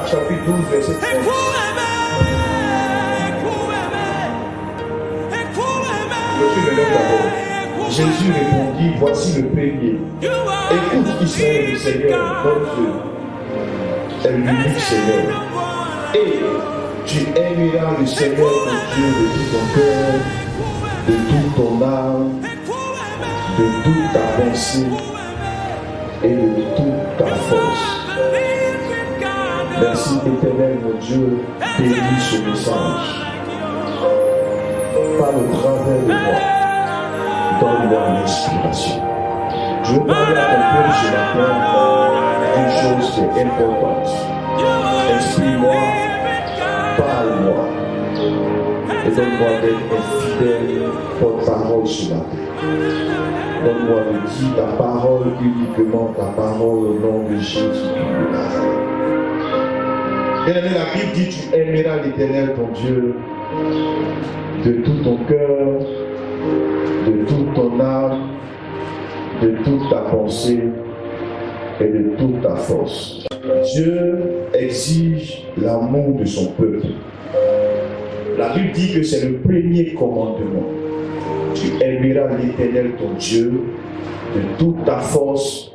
Chapitre 12, verset 13. Jésus répondit, voici le premier. Écoute Israël, le Seigneur, notre Dieu, est l'unique Seigneur. Et tu aimeras le Seigneur, ton Dieu, de tout ton cœur, de toute ton âme, de toute ta pensée et de toute ta force. Merci éternel mon Dieu, bénis ce message. Par le travers de moi, donne-moi l'inspiration. Je veux parler à ton peuple ce matin d'une chose qui est importante. Inspire-moi, parle-moi et donne-moi d'être un fidèle porte-parole ce matin. Donne-moi de dire ta parole uniquement, ta parole au nom de Jésus de Nazareth. Bien-aimé, la Bible dit tu aimeras l'Éternel ton Dieu de tout ton cœur, de toute ton âme, de toute ta pensée et de toute ta force. Dieu exige l'amour de son peuple. La Bible dit que c'est le premier commandement. Tu aimeras l'Éternel ton Dieu de toute ta force,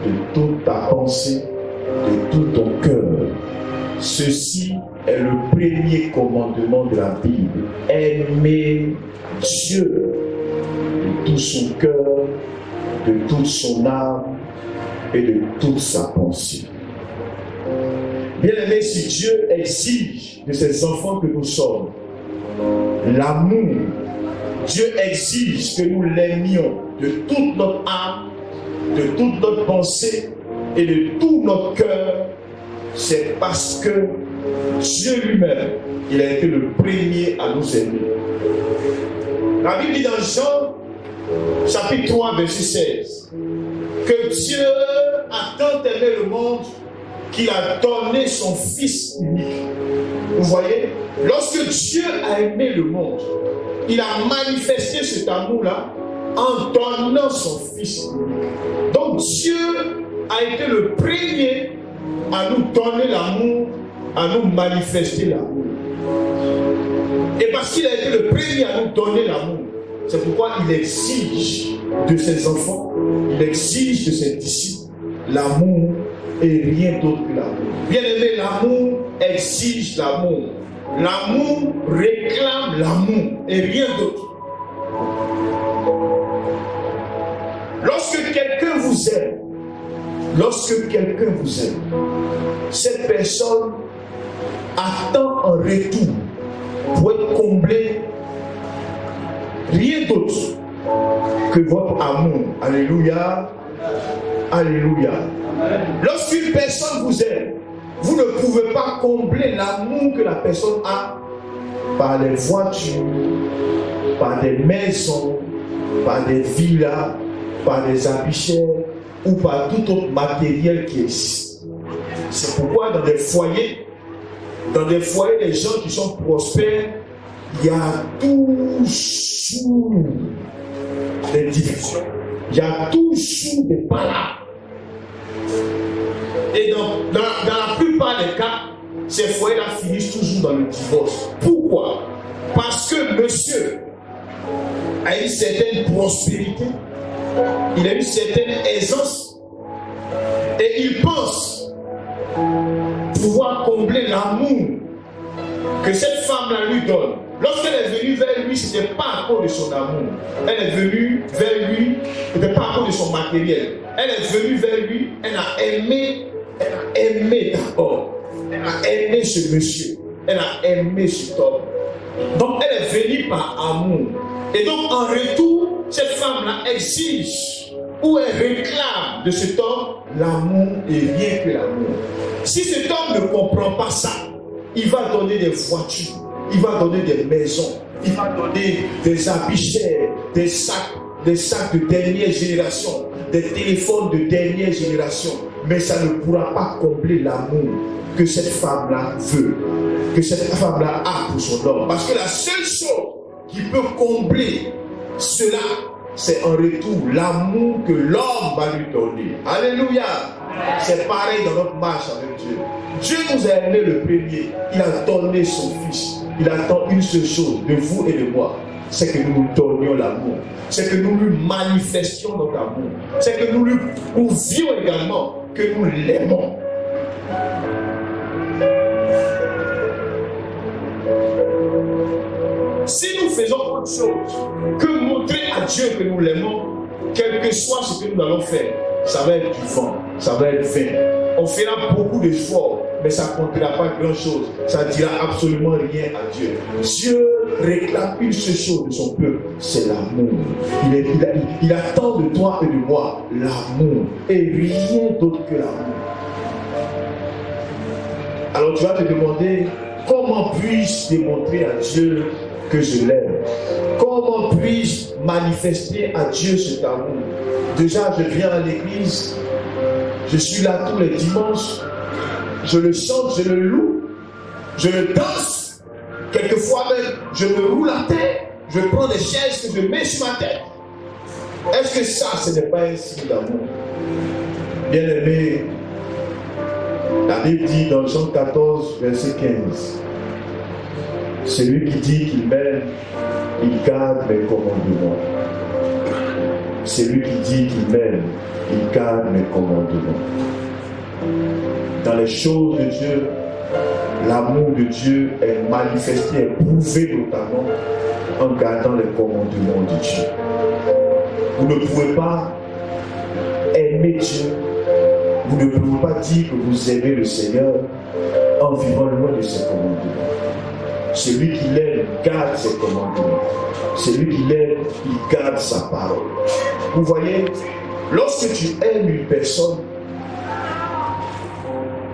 de toute ta pensée, de tout ton cœur. Ceci est le premier commandement de la Bible. Aimer Dieu de tout son cœur, de toute son âme et de toute sa pensée. Bien-aimé, si Dieu exige de ses enfants que nous sommes l'amour, Dieu exige que nous l'aimions de toute notre âme, de toute notre pensée et de tout notre cœur. C'est parce que Dieu lui-même, il a été le premier à nous aimer. La Bible dit dans Jean, chapitre 3, verset 16, que Dieu a tant aimé le monde qu'il a donné son Fils unique. Vous voyez, lorsque Dieu a aimé le monde, il a manifesté cet amour-là en donnant son Fils unique. Donc Dieu a été le premier à nous donner l'amour, à nous manifester l'amour. Et parce qu'il a été le premier à nous donner l'amour, c'est pourquoi il exige de ses enfants, il exige de ses disciples l'amour et rien d'autre que l'amour. Bien aimé, l'amour exige l'amour. L'amour réclame l'amour et rien d'autre. Lorsque quelqu'un vous aime, cette personne attend un retour pour être comblée, rien d'autre que votre amour. Alléluia. Alléluia. Lorsqu'une personne vous aime, vous ne pouvez pas combler l'amour que la personne a par des voitures, par des maisons, par des villas, par des habits chers ou par tout autre matériel qui existe. C'est pourquoi dans des foyers, des gens qui sont prospères, il y a toujours des divisions, il y a toujours des palabres. Et dans la plupart des cas, ces foyers-là finissent toujours dans le divorce. Pourquoi? Parce que monsieur a une certaine prospérité, il a une certaine aisance, et il pense pouvoir combler l'amour que cette femme-là lui donne. Lorsqu'elle est venue vers lui, ce n'était pas à cause de son amour. Elle est venue vers lui, ce n'était pas à cause de son matériel. Elle est venue vers lui, elle a aimé d'abord. Elle a aimé ce monsieur. Elle a aimé cet homme. Donc elle est venue par amour. Et donc en retour, cette femme-là exige ou elle réclame de cet homme, l'amour et rien que l'amour. Si cet homme ne comprend pas ça, il va donner des voitures, il va donner des maisons, il va donner des habits chers, des sacs de dernière génération, des téléphones de dernière génération. Mais ça ne pourra pas combler l'amour que cette femme-là veut, que cette femme-là a pour son homme. Parce que la seule chose qui peut combler cela, c'est en retour l'amour que l'homme va lui donner. Alléluia. C'est pareil dans notre marche avec Dieu. Dieu nous a aimés le premier. Il a donné son Fils. Il attend une seule chose de vous et de moi. C'est que nous nous donnions l'amour. C'est que nous lui manifestions notre amour. C'est que nous lui prouvions également que nous l'aimons. Si nous faisons autre chose que montrer à Dieu que nous l'aimons, quel que soit ce que nous allons faire, ça va être du vent, ça va être vain. On fera beaucoup d'efforts, mais ça ne comptera pas grand-chose. Ça ne dira absolument rien à Dieu. Dieu réclame une seule chose de son peuple, c'est l'amour. Il attend de toi et de moi l'amour, et rien d'autre que l'amour. Alors tu vas te demander, comment puis-je démontrer à Dieu que je l'aime? Comment puis-je manifester à Dieu cet amour? Déjà, je viens à l'église, je suis là tous les dimanches, je le chante, je le loue, je le danse. Quelquefois même, je me roule à terre, je prends des chaises que je mets sur ma tête. Est-ce que ça, ce n'est pas un signe d'amour? Bien-aimé, la Bible dit dans Jean 14, verset 15, celui qui dit qu'il m'aime, il garde mes commandements. Celui qui dit qu'il m'aime, il garde mes commandements. Dans les choses de Dieu, l'amour de Dieu est manifesté et prouvé notamment en gardant les commandements de Dieu. Vous ne pouvez pas aimer Dieu, vous ne pouvez pas dire que vous aimez le Seigneur en vivant loin de ses commandements. Celui qui l'aime garde ses commandements. Celui qui l'aime, il garde sa parole. Vous voyez, lorsque tu aimes une personne,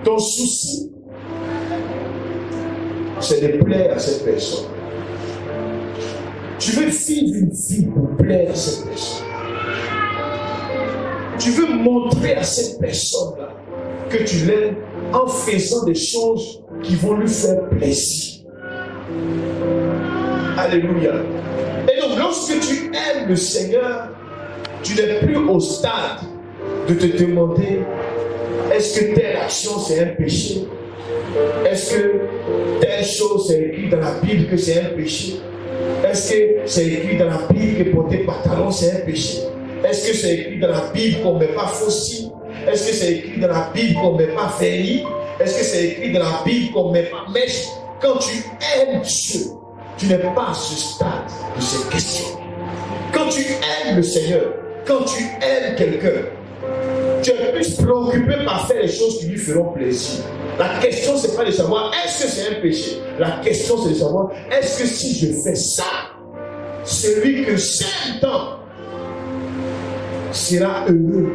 ton souci, c'est de plaire à cette personne. Tu veux vivre une vie pour plaire à cette personne. Tu veux montrer à cette personne-là que tu l'aimes en faisant des choses qui vont lui faire plaisir. Alléluia. Et donc, lorsque tu aimes le Seigneur, tu n'es plus au stade de te demander est-ce que telle action c'est un péché? Est-ce que telle chose c'est écrit dans la Bible que c'est un péché? Est-ce que c'est écrit dans la Bible que porter pantalon c'est un péché? Est-ce que c'est écrit dans la Bible qu'on ne met pas faux cils? Est-ce que c'est écrit dans la Bible qu'on ne met pas vernis? Est-ce que c'est écrit dans la Bible qu'on ne met pas mèche? Quand tu aimes Dieu, tu n'es pas à ce stade de ces questions. Quand tu aimes le Seigneur, quand tu aimes quelqu'un, tu es plus préoccupé par faire les choses qui lui feront plaisir. La question, ce n'est pas de savoir est-ce que c'est un péché. La question, c'est de savoir est-ce que si je fais ça, celui que j'aime tant sera heureux?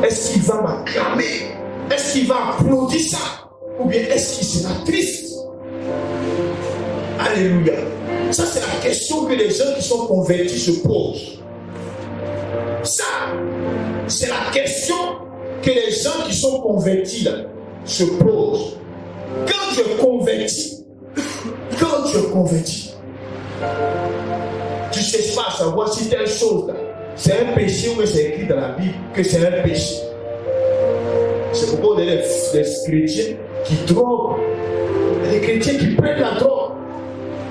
Est-ce qu'il va m'acclamer? Est-ce qu'il va applaudir ça? Ou bien est-ce qu'il sera triste? Alléluia. Ça, c'est la question que les gens qui sont convertis se posent. Ça, c'est la question que les gens qui sont convertis là, se posent. Quand tu es converti, tu ne cherches pas à savoir si telle chose là, c'est un péché ou c'est écrit dans la Bible que c'est un péché. C'est pourquoi il y a des chrétiens qui droguent, il y a des chrétiens qui prennent la drogue,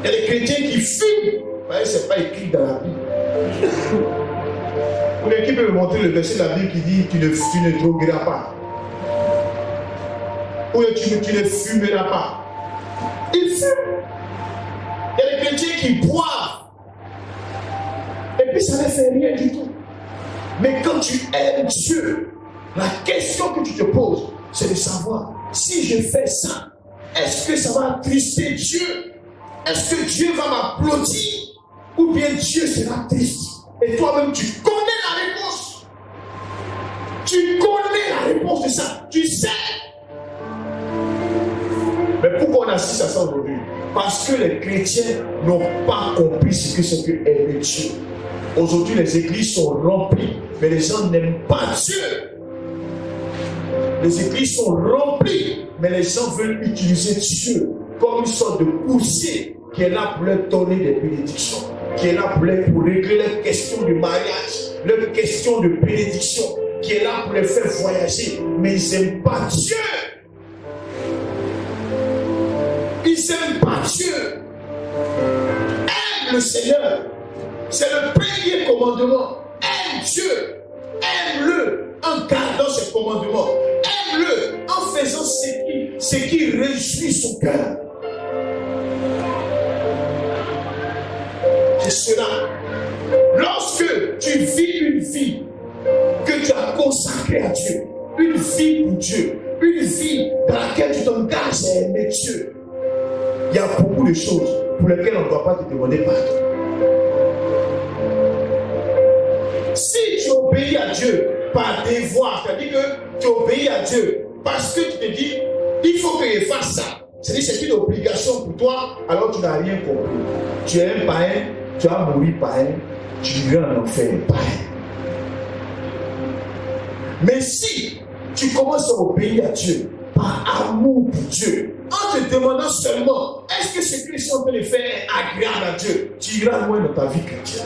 il y a des chrétiens qui fument. Ce n'est pas écrit dans la Bible. Ou bien qui peut me montrer le verset de la Bible qui dit tu ne drogueras pas? Ou bien tu ne fumeras pas? Ils fument. Il y a des chrétiens qui boivent. Et puis ça ne fait rien du tout. Mais quand tu aimes Dieu, la question que tu te poses, c'est de savoir si je fais ça, est-ce que ça va attrister Dieu? Est-ce que Dieu va m'applaudir? Ou bien Dieu sera triste? Et toi-même, tu connais la réponse. Tu connais la réponse de ça. Tu sais. Mais pourquoi on assiste à ça aujourd'hui? Parce que les chrétiens n'ont pas compris ce que c'est que aimer Dieu. Aujourd'hui, les églises sont remplies, mais les gens n'aiment pas Dieu. Les églises sont remplies, mais les gens veulent utiliser Dieu comme une sorte de poussée qui est là pour leur donner des bénédictions, qui est là pour régler leurs questions de mariage, leurs questions de bénédiction, qui est là pour les faire voyager, mais ils n'aiment pas Dieu. Ils n'aiment pas Dieu. Aime le Seigneur. C'est le premier commandement. Aime Dieu. Aime-le en gardant ses commandements. Aime-le en faisant ce qui réjouit son cœur. C'est cela. Lorsque tu vis une vie que tu as consacrée à Dieu, une vie pour Dieu, une vie dans laquelle tu t'engages à aimer Dieu, il y a beaucoup de choses pour lesquelles on ne doit pas te demander pardon. Si tu obéis à Dieu par devoir, c'est-à-dire que tu obéis à Dieu parce que tu te dis, il faut que je fasse ça. C'est-à-dire que c'est une obligation pour toi, alors tu n'as rien compris. Tu es un païen, tu vas mourir païen, tu iras en enfer païen. Mais si tu commences à obéir à Dieu par amour pour Dieu, en te demandant seulement, est-ce que ce que je suis en train de faire est agréable à Dieu, tu iras loin dans ta vie chrétienne.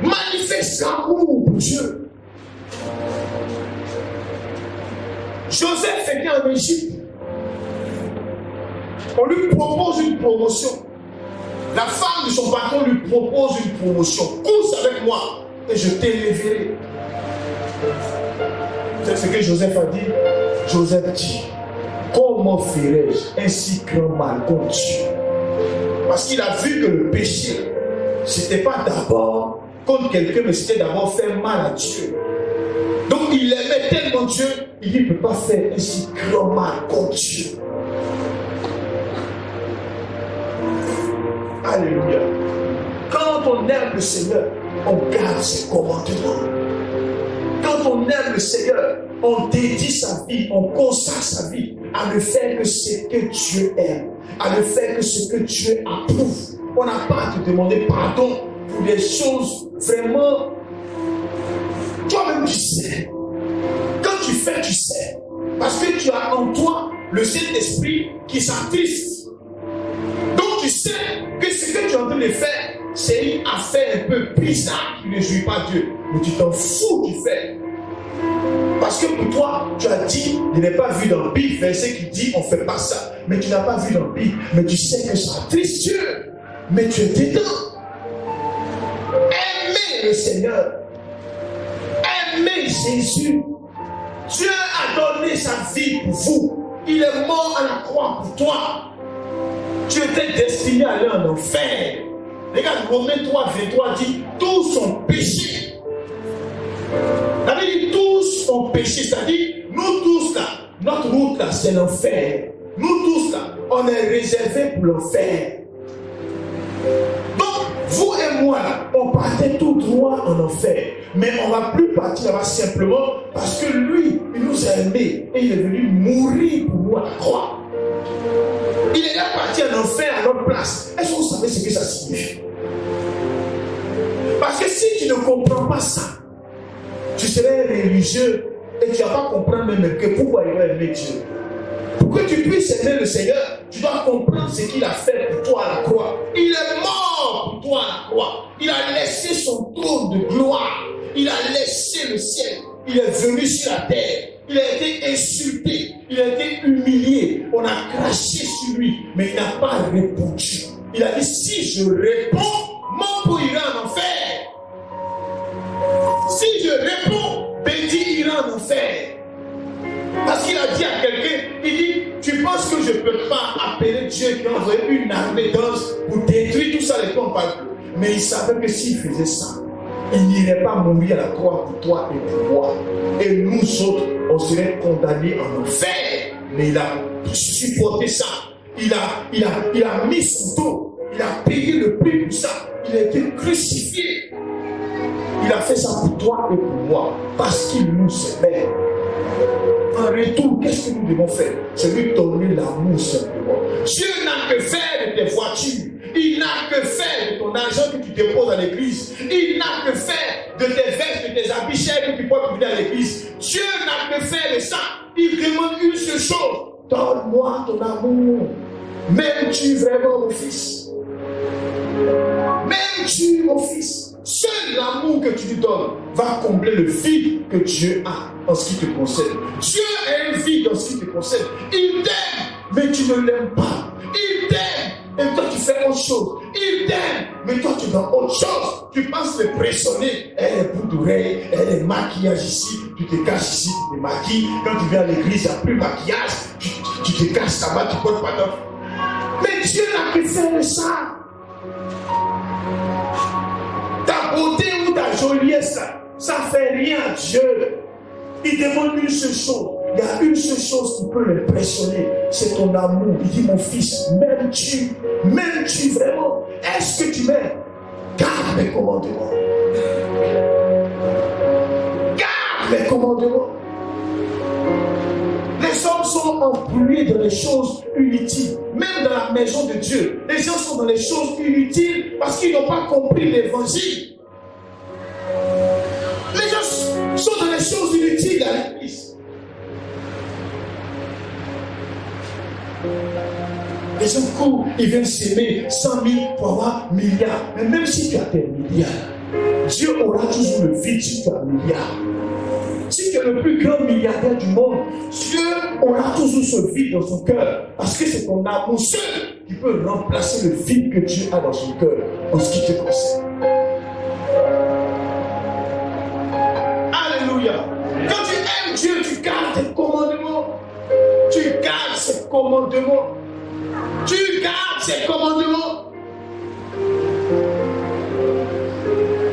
Manifeste l'amour pour Dieu. Joseph était en Égypte. On lui propose une promotion. La femme de son patron lui propose une promotion. Pousse avec moi et je t'élèverai. C'est ce que Joseph a dit. Joseph dit, comment ferais-je un si grand mal contre Dieu? Parce qu'il a vu que le péché, ce n'était pas d'abord contre quelqu'un, mais c'était d'abord faire mal à Dieu. Donc il aimait tellement Dieu, il ne peut pas faire un si grand mal contre Dieu. Alléluia. Quand on aime le Seigneur, on garde ses commandements. Quand on aime le Seigneur, on dédie sa vie, on consacre sa vie à ne faire que ce que Dieu aime, à ne faire que ce que Dieu approuve. On n'a pas à te demander pardon pour des choses vraiment. Toi-même tu sais. Quand tu fais, tu sais. Parce que tu as en toi le Saint-Esprit qui s'attriste. Donc tu sais que ce que tu es en train de faire, c'est une affaire un peu bizarre qui ne jouit pas Dieu. Mais tu t'en fous du fait. Parce que pour toi, tu as dit, je n'ai pas vu dans la Bible, verset qui dit, on ne fait pas ça. Mais tu n'as pas vu dans la Bible. Mais tu sais que ça attriste Dieu. Mais tu es dedans. Aimez le Seigneur. Aimez Jésus. Dieu a donné sa vie pour vous. Il est mort à la croix pour toi. Tu étais destiné à aller en enfer. Regarde, Romains 3, 23 dit, tous ont péché. Ça veut dire tous ont péché. C'est-à-dire, nous tous là, notre route là, c'est l'enfer. Nous tous là, on est réservés pour l'enfer. Donc, vous et moi là, on partait tout droit en enfer. Mais on ne va plus partir là-bas simplement parce que lui, il nous a aimés et il est venu mourir pour nous à la croix. Il est là parti en enfer à notre place. Est-ce que vous savez ce que ça signifie? Parce que si tu ne comprends pas ça, tu serais religieux et tu ne vas pas comprendre même que pourquoi il va aimer Dieu. Pour que tu puisses aimer le Seigneur, tu dois comprendre ce qu'il a fait pour toi à la croix. Il est mort pour toi à la croix. Il a laissé son trône de gloire. Il a laissé le ciel. Il est venu sur la terre. Il a été insulté. Il a été humilié. On a craché sur lui. Mais il n'a pas répondu. Il a dit, si je réponds, mon peau ira en enfer. Si je réponds, Bédi ira en enfer. Parce qu'il a dit à quelqu'un, il dit, tu penses que je ne peux pas appeler Dieu qui a envoyé une armée d'anges pour détruire tout ça, les tombes par peu. Mais il savait que s'il faisait ça, il n'irait pas mourir à la croix pour toi et pour moi. Et nous autres, on serait condamnés en enfer. Mais il a supporté ça. Il a mis son dos. Il a payé le prix pour ça. Il a été crucifié. Il a fait ça pour toi et pour moi, parce qu'il nous aimait. En retour, qu'est-ce que nous devons faire? C'est lui donner l'amour simplement. Dieu n'a que faire de tes voitures. Il n'a que faire de ton argent que tu déposes à l'église. Il n'a que faire de tes vestes, de tes habits chers que tu portes venir à l'église. Dieu n'a que faire de ça. Il demande une seule chose. Donne-moi ton amour. M'aimes-tu vraiment, mon fils? M'aimes-tu, mon fils? Seul l'amour que tu lui donnes va combler le vide que Dieu a en ce qui te concerne. Dieu a un vide en ce qui te concerne. Il t'aime, mais tu ne l'aimes pas. Il t'aime, et toi tu fais autre chose. Il t'aime, mais toi tu fais autre chose. Tu penses le pressionner. Elle est boucle d'oreille, elle est maquillage ici, tu te caches ici, tu te maquilles. Quand tu viens à l'église, il n'y a plus de maquillage. Tu te caches là-bas, tu portes pas d'offre. Mais Dieu n'a que faire ça. Ta beauté ou ta joliesse, ça ne fait rien à Dieu. Il demande une seule chose. Il y a une seule chose qui peut l'impressionner. C'est ton amour. Il dit, mon fils, m'aimes-tu? M'aimes-tu vraiment? Est-ce que tu m'aimes? Garde mes commandements. Garde mes commandements. Les hommes sont employés dans les choses inutiles. Même dans la maison de Dieu, les gens sont dans les choses inutiles parce qu'ils n'ont pas compris l'évangile. Les gens sont dans les choses inutiles à l'église. Les gens courent, ils viennent s'aimer 100 000 pour avoir milliards. Mais même si tu as des milliards, Dieu aura toujours le vide si tu as un milliard. Si tu es le plus grand milliardaire du monde, Dieu aura toujours ce vide dans son cœur. Parce que c'est ton amour seul qui peut remplacer le vide que Dieu a dans son cœur en ce qui te concerne. Alléluia. Quand tu aimes Dieu, tu gardes tes commandements. Tu gardes ses commandements. Tu gardes ses commandements.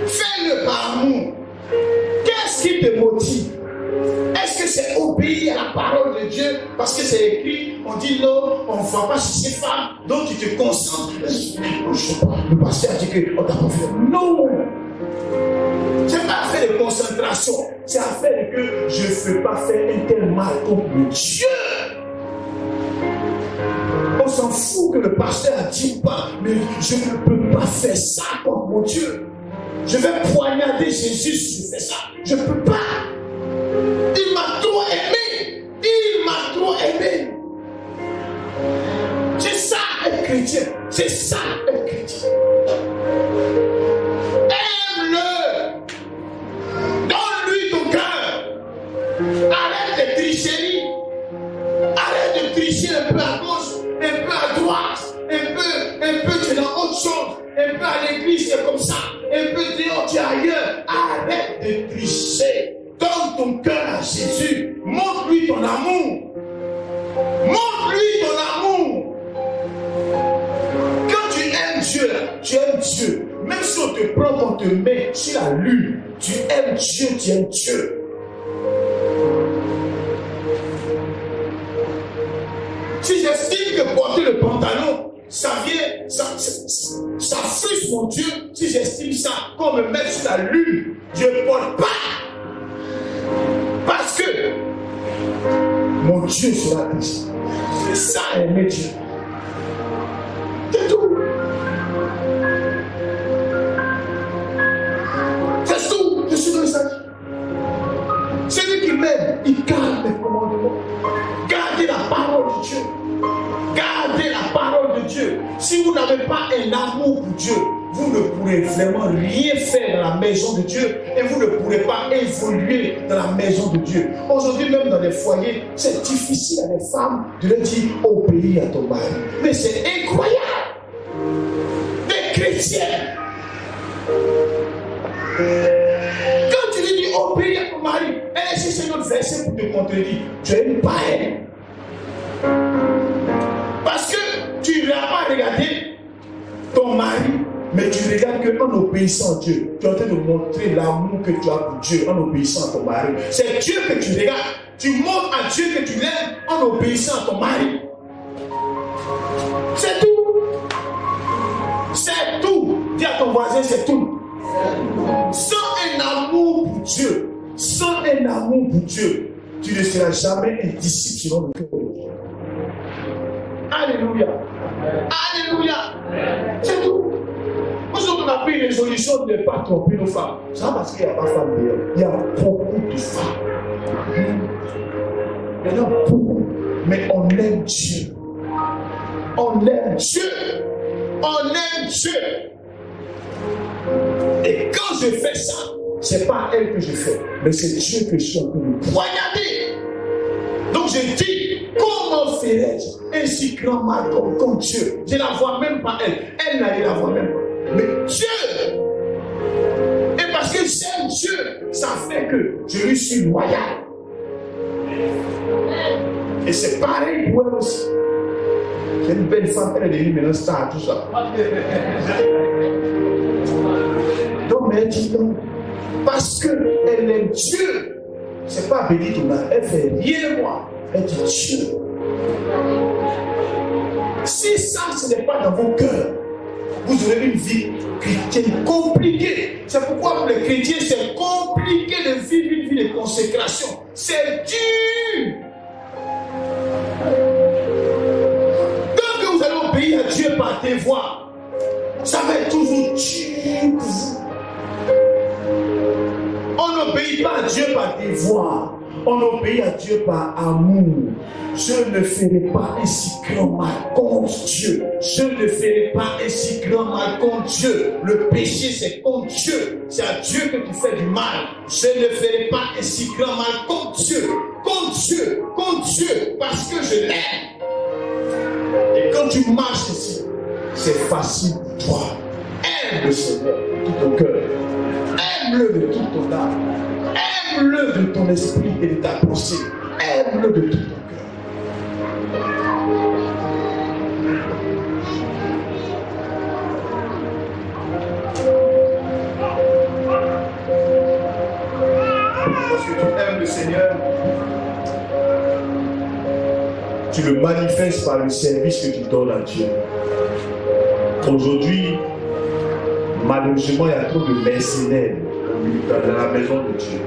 Fais-le par amour. Qu'est-ce qui te motive? Est-ce que c'est obéir à la parole de Dieu? Parce que c'est écrit, on dit non, on ne va pas chez ces femmes, donc tu te concentres. Je sais pas, le pasteur a dit qu'on t'a pas fait. Non! C'est pas affaire de concentration, c'est affaire que je ne veux pas faire un tel mal contre Dieu. On s'en fout que le pasteur a dit pas, mais je ne peux pas faire ça contre mon Dieu. Je vais poignarder Jésus si je fais ça. Je ne peux pas. Il m'a trop aimé. Il m'a trop aimé. C'est ça être chrétien. C'est ça être chrétien. Aime-le. Donne-lui ton cœur. Arrête de tricherie. Arrête de tricher un peu à gauche, un peu à droite, un peu tu es dans autre chose, un peu à l'église c'est comme ça, un peu dehors tu es ailleurs. Arrête de tricher. Donne ton cœur à Jésus. Montre-lui ton amour. Montre-lui ton amour. Quand tu aimes Dieu, tu aimes Dieu. Même si on te prend, on te met sur la lune, tu aimes Dieu, tu aimes Dieu. Si j'estime que porter le pantalon, ça vient, ça frustre mon Dieu, si j'estime ça, qu'on me mette sur la lune, je ne porte pas. Parce que mon Dieu sera triste. C'est ça aimer Dieu. C'est tout. C'est tout. Je suis dans le sac. Celui qui m'aime, il garde mes commandements. Gardez la parole de Dieu. Gardez la parole de Dieu. Si vous n'avez pas un amour pour Dieu, vous ne pourrez vraiment rien faire dans la maison de Dieu et vous ne pourrez pas évoluer dans la maison de Dieu. Aujourd'hui, même dans les foyers, c'est difficile à les femmes de leur dire obéis à ton mari. Mais c'est incroyable. Des chrétiens. Quand tu lui dis obéis à ton mari, elle est chercher un autre verset pour te contredire. Tu es une païenne. Parce que tu n'as pas regardé ton mari, mais tu regardes qu'en obéissant à Dieu, tu es en train de montrer l'amour que tu as pour Dieu en obéissant à ton mari. C'est Dieu que tu regardes. Tu montres à Dieu que tu l'aimes en obéissant à ton mari. C'est tout. C'est tout. Dis à ton voisin, c'est tout. Sans un amour pour Dieu, sans un amour pour Dieu, tu ne seras jamais un disciple selon le cœur de Dieu. Alléluia. Alléluia. C'est tout. Nous on a pris une résolution de ne pas tromper nos femmes. C'est pas parce qu'il n'y a pas de femmes d'ailleurs. Il y a beaucoup de femmes. Il y en a beaucoup. Mais on aime Dieu. On aime Dieu. On aime Dieu. Et quand je fais ça, c'est pas elle que je fais, mais c'est Dieu que je suis en train de poignarder. Donc je dis, comment ferais-je un si grand mal comme Dieu? Je ne la vois même pas elle. Elle ne la voit même pas. Mais Dieu. Et parce que j'aime Dieu, ça fait que je lui suis loyal. Et c'est pareil pour elle aussi. C'est une belle femme, elle est devenue maintenant star, tout ça. Donc, mais elle dit non. Parce qu'elle aime Dieu. C'est pas béni tout le monde. Elle fait rien de moi. Elle dit Dieu. Si ça, ce n'est pas dans vos cœurs, vous aurez une vie chrétienne compliquée. C'est pourquoi pour les chrétiens, c'est compliqué de vivre une vie de consécration. C'est dur. Tant que vous allez obéir à Dieu par tes voix, ça va être toujours dur pour vous. On n'obéit pas à Dieu par des voix. On obéit à Dieu par amour. Je ne ferai pas un si grand mal contre Dieu. Je ne ferai pas un si grand mal contre Dieu. Le péché, c'est contre Dieu. C'est à Dieu que tu fais du mal. Je ne ferai pas un si grand mal contre Dieu. Contre Dieu. Contre Dieu. Parce que je l'aime. Et quand tu marches ici, c'est facile pour toi. Aime le Seigneur de tout ton cœur. Aime-le de toute ton âme. Aime-le de ton esprit et de ta pensée. Aime-le de tout ton cœur. Parce que tu aimes le Seigneur, tu le manifestes par le service que tu donnes à Dieu. Aujourd'hui, malheureusement, il y a trop de mercenaires dans la maison de Dieu.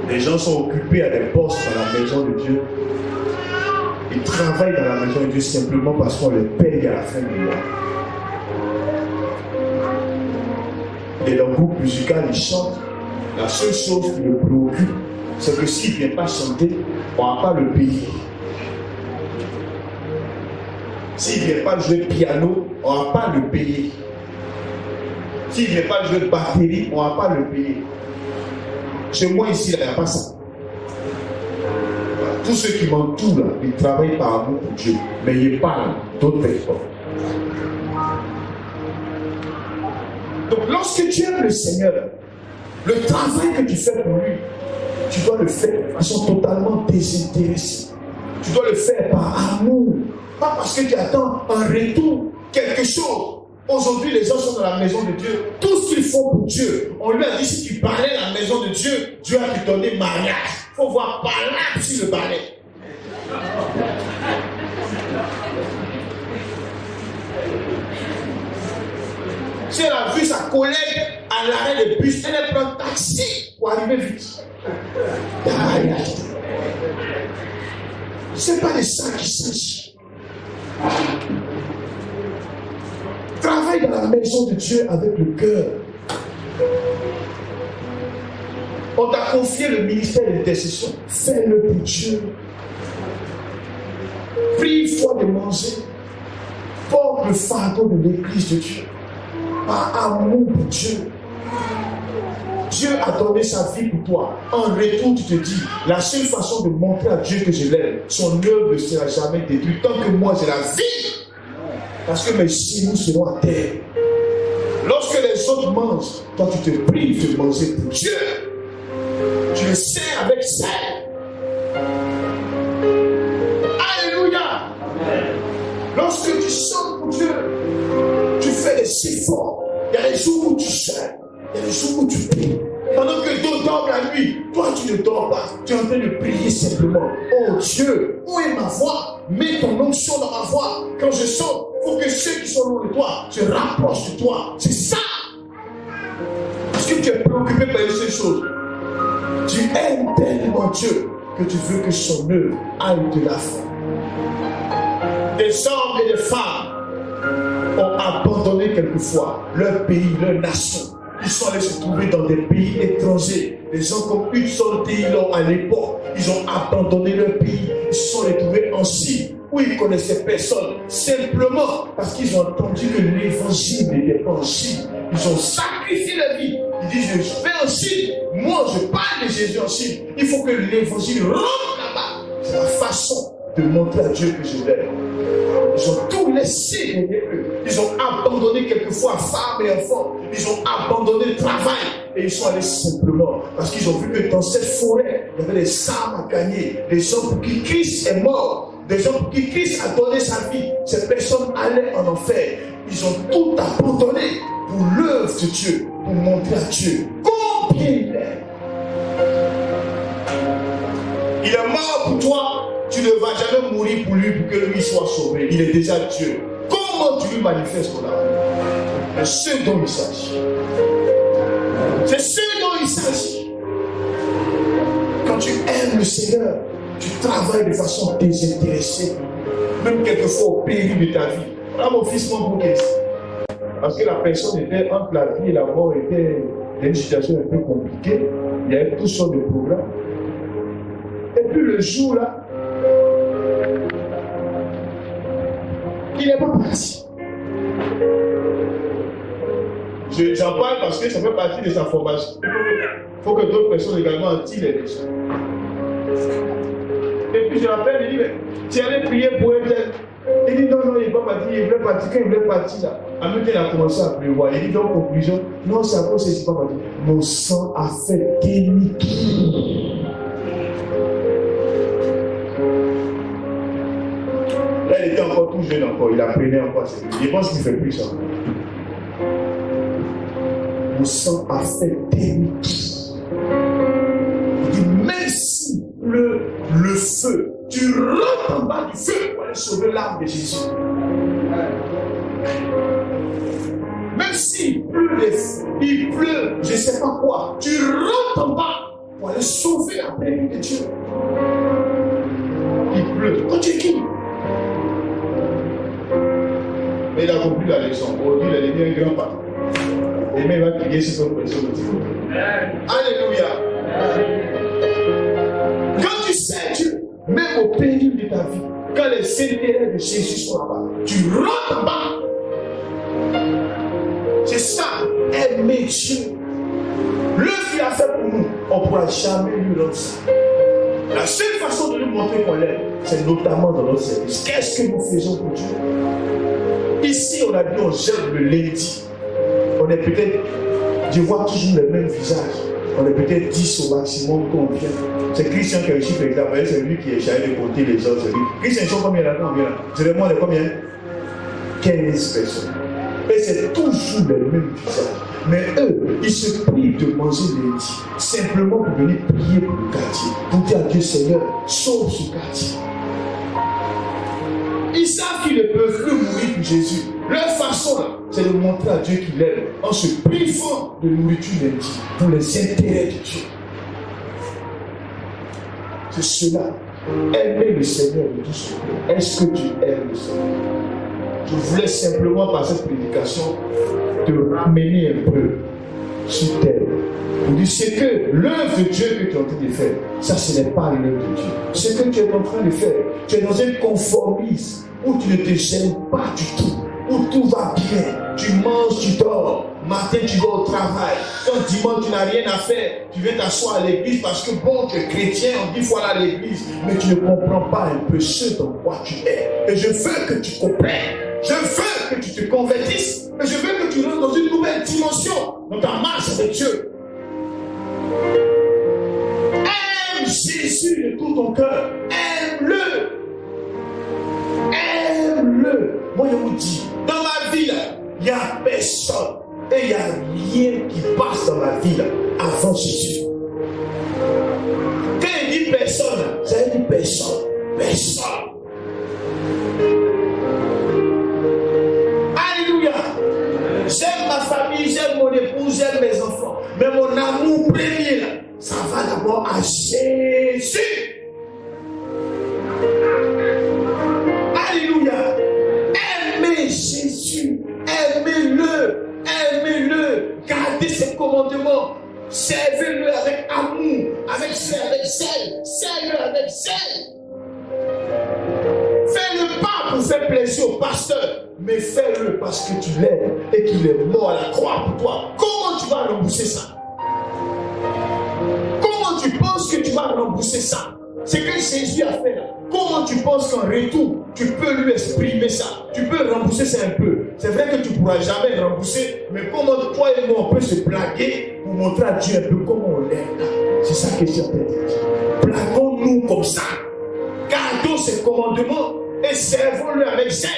Les gens sont occupés à des postes dans la maison de Dieu. Ils travaillent dans la maison de Dieu simplement parce qu'on les paye à la fin du mois. Et dans le groupe musical, ils chantent. La seule chose qui le préoccupe, c'est que s'il ne vient pas chanter, on ne va pas le payer. S'il ne vient pas jouer piano, on ne va pas le payer. S'il ne vient pas jouer batterie, on ne va pas le payer. Chez moi ici, il n'y a pas ça. Tous ceux qui m'entourent, ils travaillent par amour pour Dieu, mais ils parlent d'autres personnes. Donc lorsque tu aimes le Seigneur, le travail que tu fais pour lui, tu dois le faire de façon totalement désintéressée. Tu dois le faire par amour. Pas parce que tu attends un retour, quelque chose. Aujourd'hui, les gens sont dans la maison de Dieu. Tout ce qu'ils font pour Dieu, on lui a dit si tu parlais à la maison de Dieu, Dieu a te donné mariage. Il faut voir par là si le balai. Si elle a vu sa collègue à l'arrêt de bus, elle prend un taxi pour arriver vite. Il y a mariage. Ce n'est pas de ça qu'il s'agit. Travaille dans la maison de Dieu avec le cœur. On t'a confié le ministère d'intercession. Fais-le pour Dieu. Prie une fois de manger. Porte le fardeau de l'église de Dieu. Par amour pour Dieu. Dieu a donné sa vie pour toi. En retour, tu te dis, la seule façon de montrer à Dieu que je l'aime, son œuvre ne sera jamais détruite tant que moi j'ai la vie. Parce que mes genoux seront à terre. Lorsque les autres mangent, toi tu te prives de manger pour Dieu. Tu le sais avec ça. Alléluia. Lorsque tu chantes pour Dieu, tu fais des efforts. Il y a des jours où tu chantes. Il y a des jours où tu pries. Pendant que d'autres dorment la nuit, toi tu ne dors pas. Tu es en train de prier simplement. Oh Dieu, où est ma voix? Mets ton onction dans ma voix. Quand je chante, il faut que ceux qui sont loin de toi se rapprochent de toi. C'est ça si tu es préoccupé par une seule chose, tu aimes tellement Dieu que tu veux que son œuvre aille de l'avant. Des hommes et des femmes ont abandonné quelquefois leur pays, leur nation. Ils sont allés se trouver dans des pays étrangers. Des gens comme Hudson Taylor à l'époque, ils ont abandonné leur pays. Ils se sont retrouvés en Chine où ils ne connaissaient personne. Simplement parce qu'ils ont entendu que l'évangile n'était pas en Chine. Ils ont sacrifié leur vie. Ils disent, je vais en Chine. Moi, je parle de Jésus en Chine. Il faut que l'évangile rentre là-bas. C'est la façon de montrer à Dieu que je l'aime. Ils ont tout laissé derrière eux. Ils ont abandonné quelquefois femmes et enfants. Ils ont abandonné le travail. Et ils sont allés simplement parce qu'ils ont vu que dans cette forêt, il y avait des âmes à gagner. Des gens pour qui Christ est mort. Des gens pour qui Christ a donné sa vie. Ces personnes allaient en enfer. Ils ont tout abandonné pour l'œuvre de Dieu, pour montrer à Dieu combien il est. Il est mort pour toi. Tu ne vas jamais mourir pour lui pour que lui soit sauvé. Il est déjà Dieu. Comment tu lui manifestes ton amour? C'est ce dont il s'agit. C'est ce dont il s'agit. Quand tu aimes le Seigneur, tu travailles de façon désintéressée, même quelquefois au péril de ta vie. Là, mon fils, mon bouquet. Parce que la personne était entre la vie et la mort, était dans une situation un peu compliquée. Il y avait toutes sortes de programmes. Et puis le jour là, il n'est pas parti. J'en parle parce que ça fait partie de sa formation. Il faut que d'autres personnes également en tirent les leçons. Et puis je l'appelle, il dit, mais tu allais prier pour elle. Il dit, non, il n'est pas parti, il voulait partir. Quand il voulait partir, là, en même temps, il a commencé à pleuvoir. Il dit, donc, conclusion, non, c'est à cause que je ne suis pas parti. Mon sang a fait demi-tour. Là, il était encore tout jeune encore, il apprenait encore. Je pense qu'il ne fait plus ça. Mon sang a fait demi-tour. Il dit, même si le feu, tu rentres en bas du feu pour aller sauver l'âme de Jésus. Même s'il pleut, il pleut, je ne sais pas quoi, tu rentres en bas pour aller sauver la paix de Dieu. Il pleut. Quand tu es qui? Mais il a compris la leçon. Aujourd'hui, il est devenu un grand patron. Et même il va crier sur son pression. Alléluia. Quand tu sais Dieu, même au péril de ta vie, quand les intérêts de Jésus sont là-bas, tu rentres en bas. C'est ça, aimer Dieu. Le qu'il a fait pour nous, on ne pourra jamais lui rendre ça. La seule façon de lui montrer qu'on l'aime, c'est notamment dans notre service. Qu'est-ce que nous faisons pour Dieu? Ici, on a dit on gère le lundi. On est peut-être, je vois toujours les mêmes visages. On est peut-être 10 au maximum quand on vient. C'est Christian qui a réussi par exemple. C'est lui qui est chargé de compter les autres. Christian, ils sont combien là-dedans? Je demande combien? 15 personnes. Et c'est toujours les mêmes visages. Mais eux, ils se privent de manger lundi. Simplement pour venir prier pour le quartier. Pour dire à Dieu, Seigneur, sauve ce quartier. Ils savent qu'ils ne peuvent plus mourir pour Jésus. Leur façon, là, c'est de montrer à Dieu qu'il aime en se privant de nourriture lundi pour les intérêts de Dieu. C'est cela. Aimer le Seigneur de tout ce cœur. Est-ce que tu aimes le Seigneur? Je voulais simplement, par cette prédication, te ramener un peu sur terre. Pour dire, c'est que l'œuvre de Dieu que tu es en train de faire, ça, ce n'est pas l'œuvre de Dieu. Ce que tu es en train de faire, tu es dans un conformisme où tu ne te gênes pas du tout, où tout va bien. Tu manges, tu dors. Matin, tu vas au travail. Quand dimanche, tu n'as rien à faire, tu viens t'asseoir à l'église parce que bon, tu es chrétien, on dit voilà à l'église, mais tu ne comprends pas un peu ce dans quoi tu es. Et je veux que tu comprennes. Je veux que tu te convertisses. Et je veux que tu rentres dans une nouvelle dimension dans ta marche avec Dieu. Aime Jésus de tout ton cœur. Aime-le. Aime-le. Moi, je vous dis, dans ma vie, il n'y a personne. Et il n'y a rien qui passe dans ma vie là, avant Jésus. Quand il dit personne, ça veut dire personne. Personne. Alléluia. J'aime ma famille, j'aime mon épouse, j'aime mes enfants. Mais amour premier, là, ça va d'abord à Jésus. Alléluia. Aimez Jésus. Aimez-le. Aimez-le. Gardez ses commandements. Servez-le avec amour, avec zèle, servez-le avec zèle. Fais-le pas pour faire plaisir au pasteur, mais fais-le parce que tu l'aimes et qu'il est mort à la croix pour toi. Comment tu vas rembourser ça? Comment tu penses que tu vas rembourser ça? C'est que Jésus a fait là. Comment tu penses qu'en retour, tu peux lui exprimer ça? Tu peux rembourser ça un peu. C'est vrai que tu ne pourras jamais rembourser, mais comment toi et moi on peut se blaguer pour montrer à Dieu un peu comment on l'aime. C'est ça que j'ai appelé. Blaguons-nous comme ça. Gardons ses commandements et servons-le avec zèle.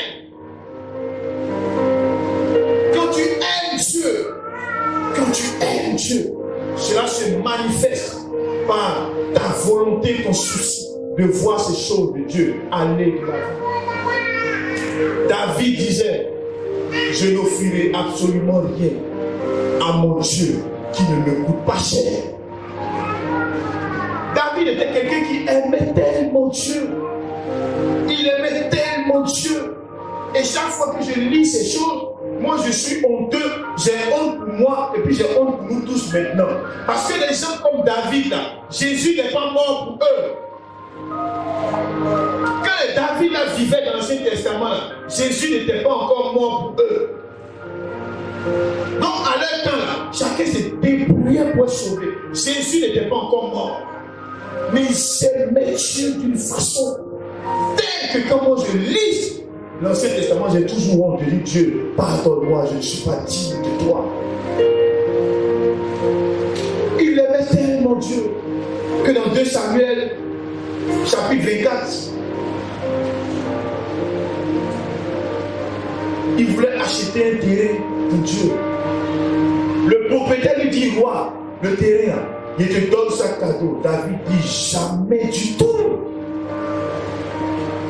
Quand tu aimes Dieu, cela se manifeste par ta volonté, ton souci de voir ces choses de Dieu aller de l'avant. David disait, je n'offrirai absolument rien à mon Dieu qui ne me coûte pas cher. David était quelqu'un qui aimait tellement Dieu. Il aimait tellement Dieu. Et chaque fois que je lis ces choses, moi je suis honteux, j'ai honte pour moi et puis j'ai honte pour nous tous maintenant. Parce que les gens comme David là, Jésus n'est pas mort pour eux. Quand David là vivait dans l'Ancien Testament, là, Jésus n'était pas encore mort pour eux. Donc à leur temps là, chacun s'est débrouillé pour être sauvé. Jésus n'était pas encore mort. Mais il s'aimait Dieu d'une façon telle que quand moi je lis l'Ancien Testament, j'ai toujours honte de dire Dieu, pardonne-moi, je ne suis pas digne de toi. Il aimait tellement Dieu que dans 2 Samuel, chapitre 24, il voulait acheter un terrain pour Dieu. Le propriétaire lui dit, roi, le terrain, il te donne ça cadeau. David dit, jamais du tout.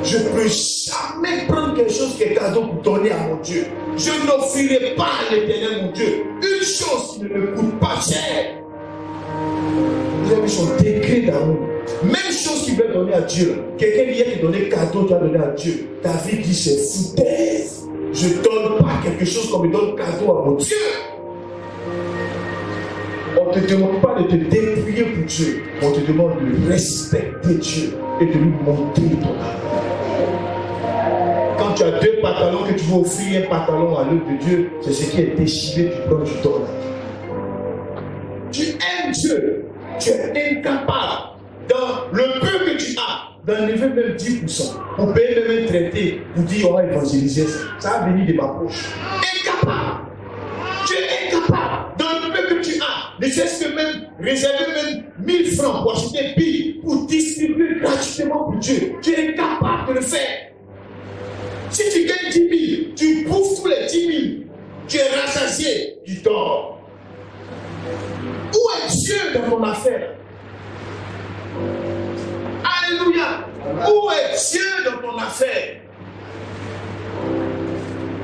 Je ne peux jamais prendre quelque chose qui est cadeau pour donner à mon Dieu. Je n'offrirai pas à l'Éternel, mon Dieu, une chose qui ne me coûte pas cher. Vous avez vu son degré d'amour. Même chose qu'il veut donner à Dieu. Quelqu'un vient te donner cadeau, tu vas donner à Dieu. David dit, c'est foutaise. Je ne donne pas quelque chose comme je donne cadeau à mon Dieu. On ne te demande pas de te dépouiller pour Dieu. On te demande de respecter Dieu et de lui montrer ton amour. Quand tu as 2 pantalons que tu veux offrir un pantalon à l'œuvre de Dieu, c'est ce qui est déchiré, tu prends, tu donnes. Tu aimes Dieu, tu es incapable, dans le peu que tu as, d'enlever même 10%, pour payer même un traité, pour dire on va évangéliser ça. Ça va venir de ma poche. Incapable. Tu es incapable, dans le peu que tu as, ne cesse que même réserver même 1000 francs pour acheter des billes, pour distribuer gratuitement pour Dieu. Tu es incapable de le faire. Si tu gagnes 10 000, tu bouffes tous les 10 000, tu es rassasié, tu dors. Où est Dieu dans ton affaire? Alléluia. Où est Dieu dans ton affaire?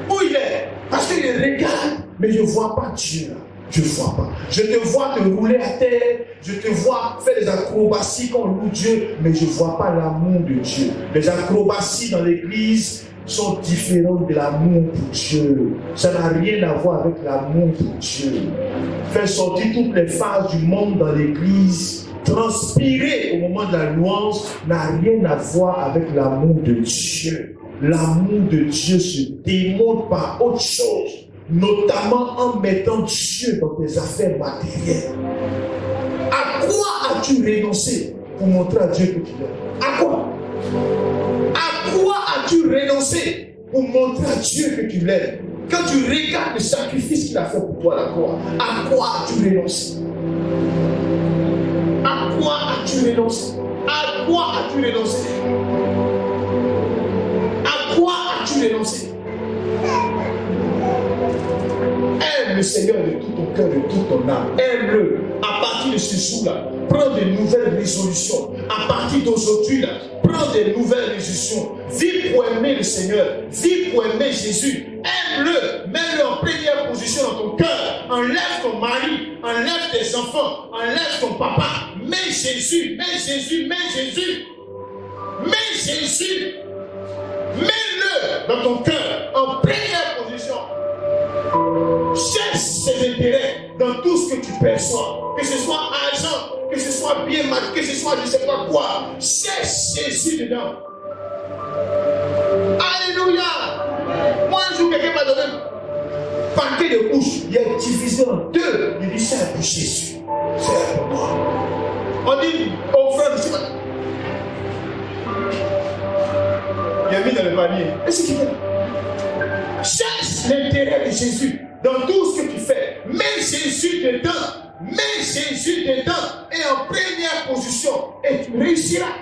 Où il est? Parce qu'il regarde, mais je ne vois pas Dieu là. Je ne vois pas. Je te vois te rouler à terre, je te vois faire des acrobaties quand on loue Dieu, mais je ne vois pas l'amour de Dieu. Les acrobaties dans l'église sont différentes de l'amour pour Dieu. Ça n'a rien à voir avec l'amour pour Dieu. Faire sortir toutes les phases du monde dans l'église, transpirer au moment de la louange, n'a rien à voir avec l'amour de Dieu. L'amour de Dieu se démontre par autre chose, notamment en mettant Dieu dans tes affaires matérielles. À quoi as-tu renoncé pour montrer à Dieu que tu l'aimes? À quoi? À quoi as-tu renoncé pour montrer à Dieu que tu l'aimes? Quand tu regardes le sacrifice qu'il a fait pour toi à la croix, à quoi as-tu renoncé? À quoi as-tu renoncé? À quoi as-tu renoncé? À quoi as-tu renoncé? Aime le Seigneur de tout ton cœur, de toute ton âme. Aime-le. À partir de ce jour-là, prends de nouvelles résolutions. À partir d'aujourd'hui, là, prends de nouvelles résolutions. Vis pour aimer le Seigneur. Vis pour aimer Jésus. Aime-le. Mets-le en première position dans ton cœur. Enlève ton mari. Enlève tes tes enfants, enlève ton papa, mets Jésus, mets Jésus, mets Jésus, mets Jésus, mets-le dans ton cœur, en première position. Cherche ses intérêts dans tout ce que tu perçois, que ce soit argent, que ce soit bien mal, que ce soit je ne sais pas quoi, cherche Jésus dedans. Alléluia. Moi un jour quelqu'un m'a donné un paquet de couches, il est divisé en deux. Il dit c'est pour Jésus, c'est pour moi. On dit au frère, il a mis dans le panier. Et c'est qui fait? Cherche l'intérêt de Jésus dans tout ce que tu fais. Mets Jésus dedans. Mets Jésus dedans et en première position. Et tu réussiras.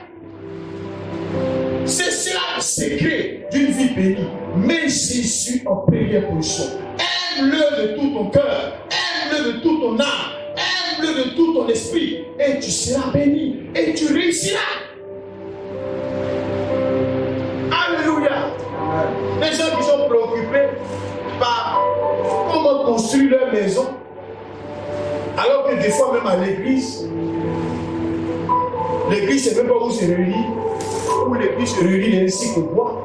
C'est cela le secret d'une vie bénie. Mets Jésus en première position. Aime-le de tout ton cœur. Aime-le de toute ton âme. Aime-le de tout ton esprit. Et tu seras béni. Et tu réussiras. Alléluia. Les gens qui sont préoccupés par comment construire leur maison, alors que des fois même à l'église, l'église ne sait même pas où se réunit, où l'église se réunit ainsi que moi,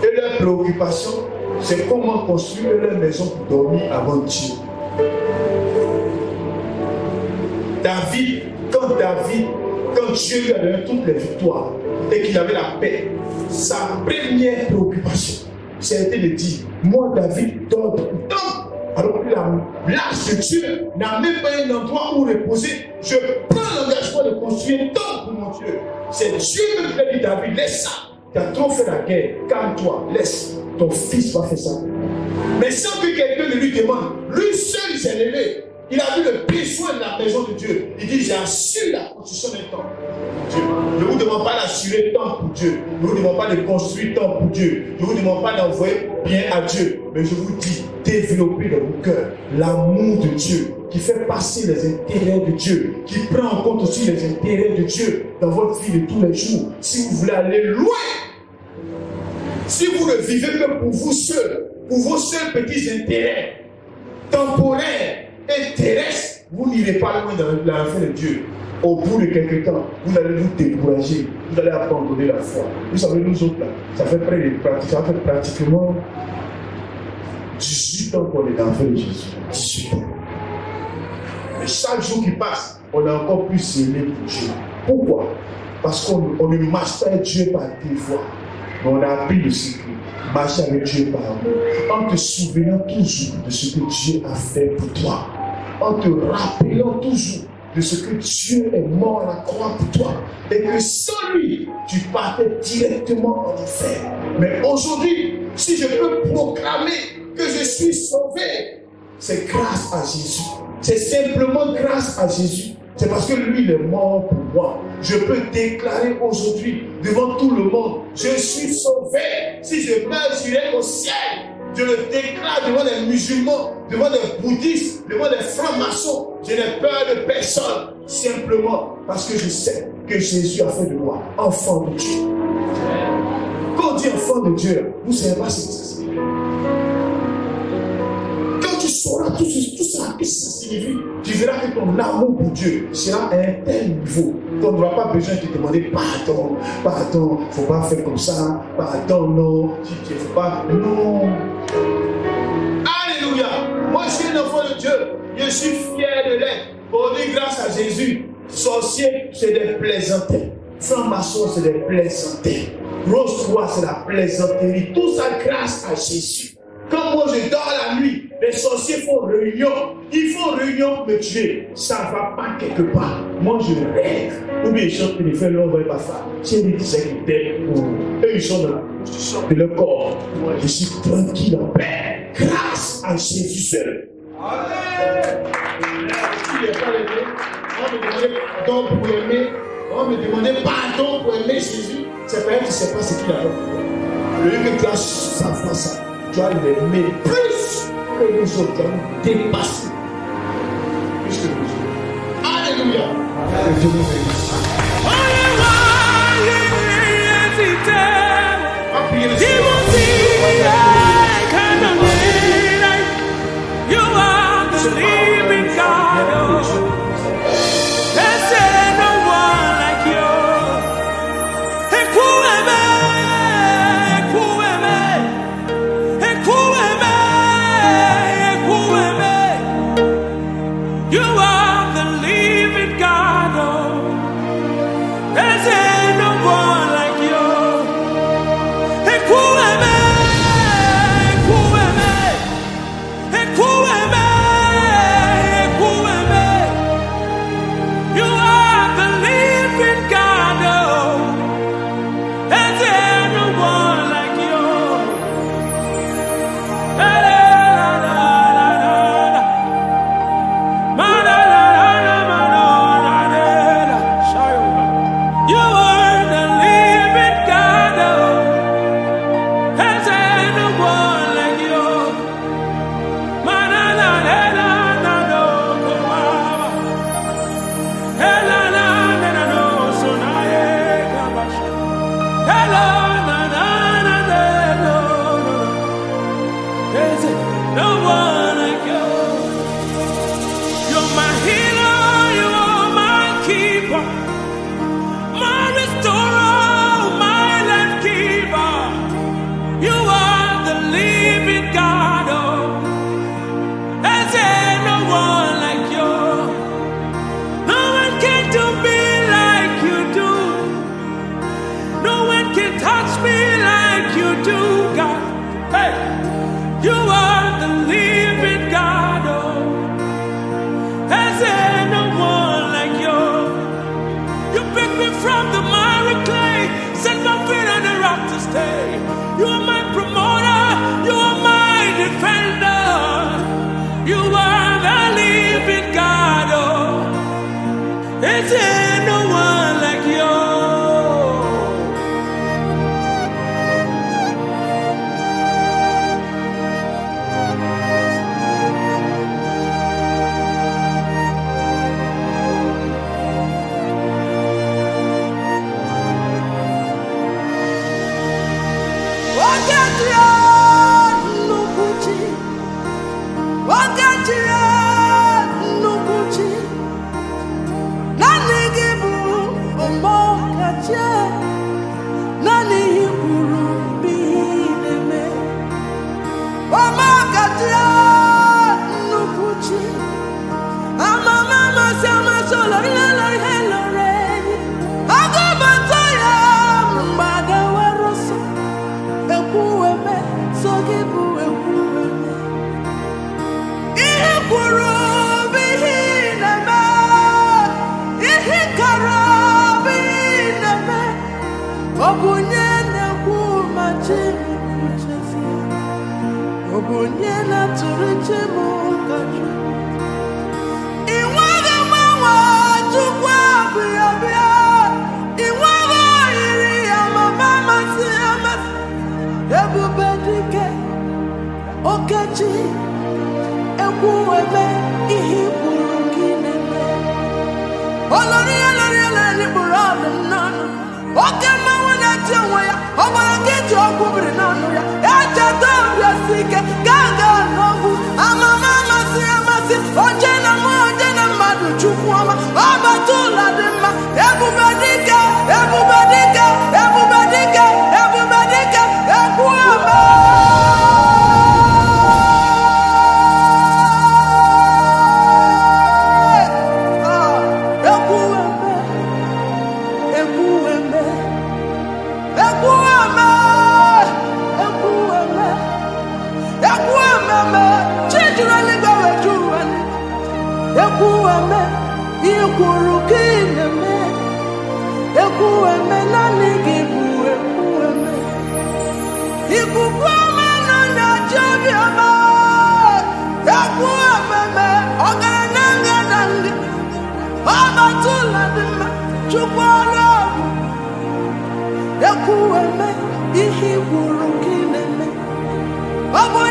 et leur préoccupation, c'est comment construire leur maison pour dormir avant Dieu. Quand Dieu lui a donné toutes les victoires et qu'il avait la paix, sa première préoccupation, c'était de dire, moi David, dors tant. Alors que l'âge de Dieu n'a même pas un endroit où reposer. Je prends l'engagement de construire un temple pour mon Dieu. C'est Dieu qui a dit David, laisse ça. Tu as trop fait la guerre, calme-toi, laisse. Ton fils va faire ça. Mais sans que quelqu'un ne lui demande, lui seul s'est levé. Il a vu le besoin de la maison de Dieu. Il dit, j'ai assuré la construction d'un temple pour Dieu. Je ne vous demande pas d'assurer temple pour Dieu. Je ne vous demande pas de construire temple pour Dieu. Je ne vous demande pas d'envoyer bien à Dieu. Mais je vous dis, développez dans vos cœurs l'amour de Dieu, qui fait passer les intérêts de Dieu, qui prend en compte aussi les intérêts de Dieu dans votre vie de tous les jours. Si vous voulez aller loin, si vous ne vivez que pour vous seuls, pour vos seuls petits intérêts temporaires et terrestres, vous n'irez pas loin dans la fin de Dieu. Au bout de quelques temps, vous allez vous décourager, vous allez abandonner la foi. Vous savez, nous autres là, ça fait pratiquement 18 ans qu'on est dans la fin de Jésus. 18 ans. Mais chaque jour qui passe, on est encore plus aimé pour Dieu. Pourquoi? Parce qu'on ne marche pas avec Dieu par des fois. Mais on a appris le secret. Marcher avec Dieu par amour. En te souvenant toujours de ce que Dieu a fait pour toi. En te rappelant toujours de ce que Dieu est mort à la croix pour toi. Et que sans lui, tu partais directement en enfer. Mais aujourd'hui, si je peux proclamer que je suis sauvé, c'est grâce à Jésus. C'est simplement grâce à Jésus. C'est parce que lui, il est mort pour moi. Je peux déclarer aujourd'hui devant tout le monde, je suis sauvé. Si je meurs, j'irai au ciel. Je le déclare devant les musulmans, devant les bouddhistes, devant les francs-maçons. Je n'ai peur de personne, simplement parce que je sais que Jésus a fait de moi enfant de Dieu. Quand on dit enfant de Dieu, vous ne savez pas ce que ça signifie. Quand tu sauras tout ça, qu'est-ce que ça signifie, tu verras que ton amour pour Dieu sera à un tel niveau qu'on n'aura pas besoin de te demander pardon, il ne faut pas faire comme ça, pardon, non, il ne faut pas, non. Alléluia. Moi je suis un enfant de Dieu, je suis fier de l'être. Pour dire grâce à Jésus, sorcier c'est des plaisanteries, franc-maçon c'est des plaisanteries, rose-croix c'est la plaisanterie, tout ça grâce à Jésus. Quand moi je dors la nuit, les sorciers font réunion. Ils font réunion pour me tuer. Ça ne va pas quelque part. Moi je rêve. Ou bien ils chantent que les frères ne vont pas faire. Si ils disaient qu'ils étaient pour eux, ils sont dans la constitution de leur corps. Moi je suis tranquille en paix. Grâce à Jésus seul. Amen. Il n'est pas aimé. On me demandait pardon pour aimer. On me demandait pardon pour aimer Jésus. C'est pas elle qui ne sait pas ce qu'il a fait. Le lieu que tu as savoir ça. Tu vas l'aimer plus que nous autres, tu vas nous dépasser plus que nous autres. Alléluia. Que Dieu nous bénisse. You are the living God. the living God. Oh, there's no one like you. Ekueme, ekueme, ekueme, ekueme. You are the living God. Oh, there's no one like you. You are my promoter, you are my defender, you are the living God. Oh, is there no one like you? Oh,